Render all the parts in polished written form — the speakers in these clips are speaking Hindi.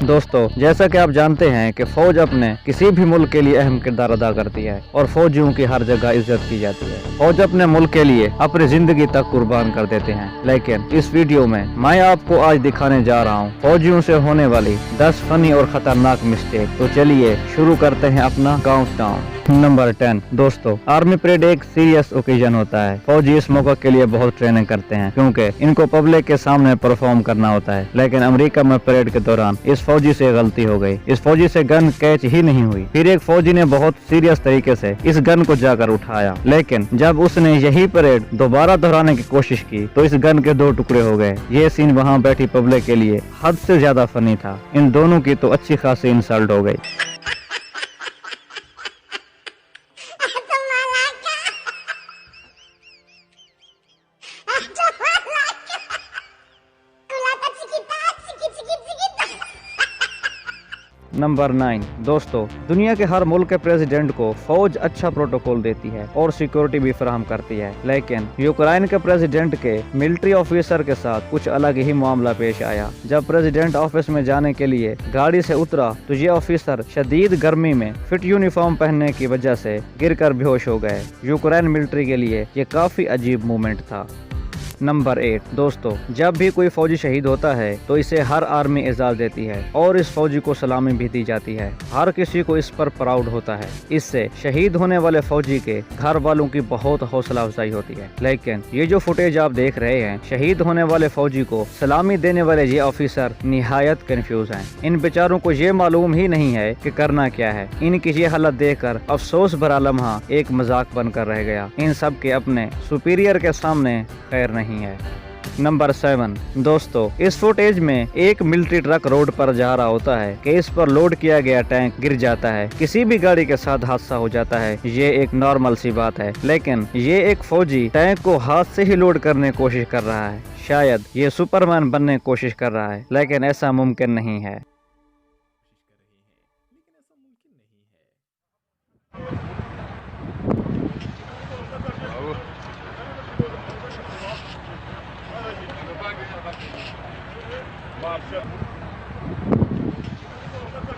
दोस्तों, जैसा कि आप जानते हैं कि फौज अपने किसी भी मुल्क के लिए अहम किरदार अदा करती है और फौजियों की हर जगह इज्जत की जाती है। फौज अपने मुल्क के लिए अपनी जिंदगी तक कुर्बान कर देते हैं। लेकिन इस वीडियो में मैं आपको आज दिखाने जा रहा हूँ फौजियों से होने वाली 10 फनी और खतरनाक मिस्टेक। तो चलिए शुरू करते हैं अपना काउंटडाउन। नंबर 10। दोस्तों, आर्मी परेड एक सीरियस ओकेजन होता है। फौजी इस मौका के लिए बहुत ट्रेनिंग करते हैं क्योंकि इनको पब्लिक के सामने परफॉर्म करना होता है। लेकिन अमेरिका में परेड के दौरान इस फौजी से गलती हो गई। इस फौजी से गन कैच ही नहीं हुई। फिर एक फौजी ने बहुत सीरियस तरीके से इस गन को जाकर उठाया, लेकिन जब उसने यही परेड दोबारा दोहराने की कोशिश की तो इस गन के 2 टुकड़े हो गए। ये सीन वहाँ बैठी पब्लिक के लिए हद से ज्यादा फनी था। इन दोनों की तो अच्छी खासी इंसल्ट हो गई। नंबर 9। दोस्तों, दुनिया के हर मुल्क के प्रेसिडेंट को फौज अच्छा प्रोटोकॉल देती है और सिक्योरिटी भी फराहम करती है। लेकिन यूक्रेन के प्रेसिडेंट के मिलिट्री ऑफिसर के साथ कुछ अलग ही मामला पेश आया। जब प्रेसिडेंट ऑफिस में जाने के लिए गाड़ी से उतरा तो ये ऑफिसर शदीद गर्मी में फिट यूनिफॉर्म पहनने की वजह से गिरकर बेहोश हो गए। यूक्रेन मिलिट्री के लिए ये काफी अजीब मूवमेंट था। नंबर 8। दोस्तों, जब भी कोई फौजी शहीद होता है तो इसे हर आर्मी एजाज देती है और इस फौजी को सलामी भी दी जाती है। हर किसी को इस पर प्राउड होता है। इससे शहीद होने वाले फौजी के घर वालों की बहुत हौसला अफजाई होती है। लेकिन ये जो फुटेज आप देख रहे हैं, शहीद होने वाले फौजी को सलामी देने वाले ये ऑफिसर निहायत कंफ्यूज हैं। इन बेचारों को ये मालूम ही नहीं है कि करना क्या है। इनकी ये हालत देखकर अफसोस भरा लम्हा एक मजाक बनकर रह गया। इन सब के अपने सुपीरियर के सामने खैर नहीं है। नंबर 7। दोस्तों, इस फुटेज में एक मिलिट्री ट्रक रोड पर जा रहा होता है कि इस पर लोड किया गया टैंक गिर जाता है। किसी भी गाड़ी के साथ हादसा हो जाता है, ये एक नॉर्मल सी बात है। लेकिन ये एक फौजी टैंक को हाथ से ही लोड करने की कोशिश कर रहा है। शायद ये सुपरमैन बनने की कोशिश कर रहा है, लेकिन ऐसा मुमकिन नहीं है।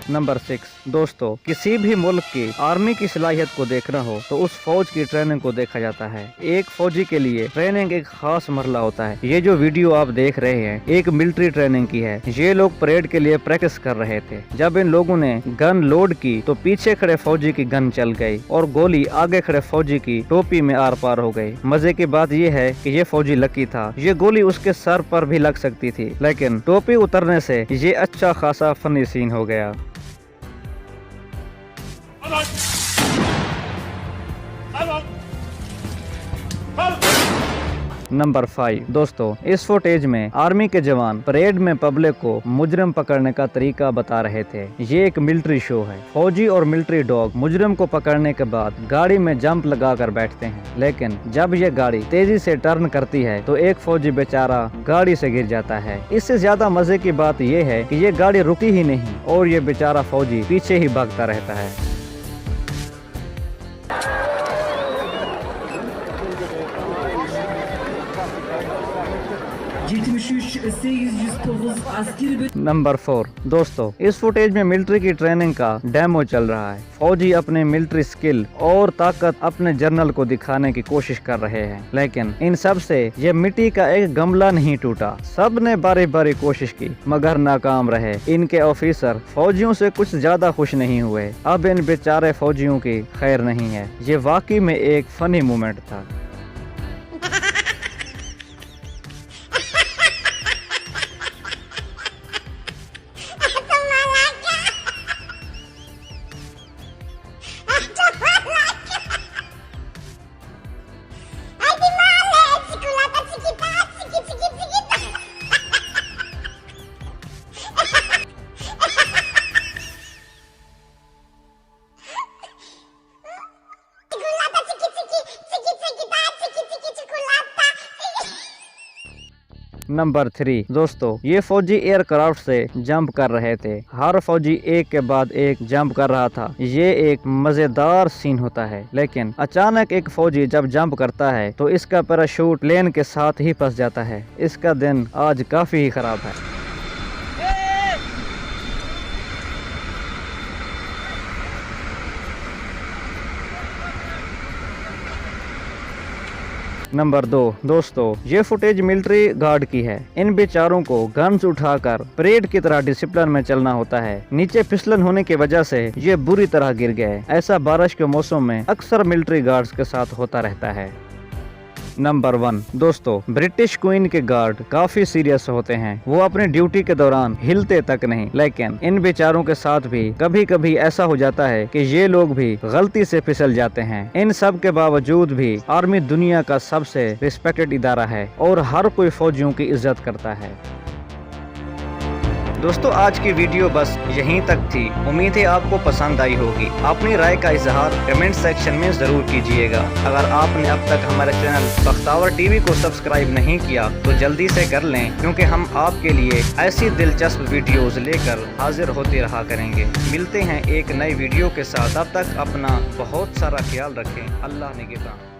नंबर 6। दोस्तों, किसी भी मुल्क की आर्मी की सलाहियत को देखना हो तो उस फौज की ट्रेनिंग को देखा जाता है। एक फौजी के लिए ट्रेनिंग एक खास मरहला होता है। ये जो वीडियो आप देख रहे हैं एक मिलिट्री ट्रेनिंग की है। ये लोग परेड के लिए प्रैक्टिस कर रहे थे। जब इन लोगों ने गन लोड की तो पीछे खड़े फौजी की गन चल गई और गोली आगे खड़े फौजी की टोपी में आर पार हो गई। मजे की बात यह है कि ये फौजी लकी था। ये गोली उसके सर पर भी लग सकती थी, लेकिन टोपी उतरने से ये अच्छा खासा फनी सीन हो गया। नंबर 5। दोस्तों, इस फुटेज में आर्मी के जवान परेड में पब्लिक को मुजरिम पकड़ने का तरीका बता रहे थे। ये एक मिलिट्री शो है। फौजी और मिलिट्री डॉग मुजरिम को पकड़ने के बाद गाड़ी में जंप लगाकर बैठते हैं, लेकिन जब ये गाड़ी तेजी से टर्न करती है तो एक फौजी बेचारा गाड़ी से गिर जाता है। इससे ज्यादा मजे की बात ये है कि ये गाड़ी रुकी ही नहीं और ये बेचारा फौजी पीछे ही भागता रहता है। नंबर 4। दोस्तों, इस फुटेज में मिलिट्री की ट्रेनिंग का डेमो चल रहा है। फौजी अपने मिलिट्री स्किल और ताकत अपने जनरल को दिखाने की कोशिश कर रहे हैं, लेकिन इन सब से ये मिट्टी का एक गमला नहीं टूटा। सब ने बारी बारी कोशिश की मगर नाकाम रहे। इनके ऑफिसर फौजियों से कुछ ज्यादा खुश नहीं हुए। अब इन बेचारे फौजियों की खैर नहीं है। ये वाकई में एक फनी मोमेंट था। नंबर 3। दोस्तों, ये फौजी एयरक्राफ्ट से जंप कर रहे थे। हर फौजी एक के बाद एक जंप कर रहा था। ये एक मजेदार सीन होता है, लेकिन अचानक एक फौजी जब जंप करता है तो इसका पैराशूट प्लेन के साथ ही फंस जाता है। इसका दिन आज काफी ही खराब है। नंबर 2 दोस्तों, ये फुटेज मिलिट्री गार्ड की है। इन बेचारों को गन्स उठाकर परेड की तरह डिसिप्लिन में चलना होता है। नीचे फिसलन होने की वजह से ये बुरी तरह गिर गए। ऐसा बारिश के मौसम में अक्सर मिलिट्री गार्ड्स के साथ होता रहता है। नंबर 1 दोस्तों, ब्रिटिश क्वीन के गार्ड काफी सीरियस होते हैं। वो अपनी ड्यूटी के दौरान हिलते तक नहीं। लेकिन इन बेचारों के साथ भी कभी कभी ऐसा हो जाता है कि ये लोग भी गलती से फिसल जाते हैं। इन सब के बावजूद भी आर्मी दुनिया का सबसे रिस्पेक्टेड इदारा है और हर कोई फौजियों की इज्जत करता है। दोस्तों, आज की वीडियो बस यहीं तक थी। उम्मीद है आपको पसंद आई होगी। अपनी राय का इजहार कमेंट सेक्शन में जरूर कीजिएगा। अगर आपने अब तक हमारे चैनल बख्तावर टीवी को सब्सक्राइब नहीं किया तो जल्दी से कर लें, क्योंकि हम आपके लिए ऐसी दिलचस्प वीडियोस लेकर हाजिर होते रहा करेंगे। मिलते हैं एक नई वीडियो के साथ। तब तक अपना बहुत सारा ख्याल रखें। अल्लाह निगहबान।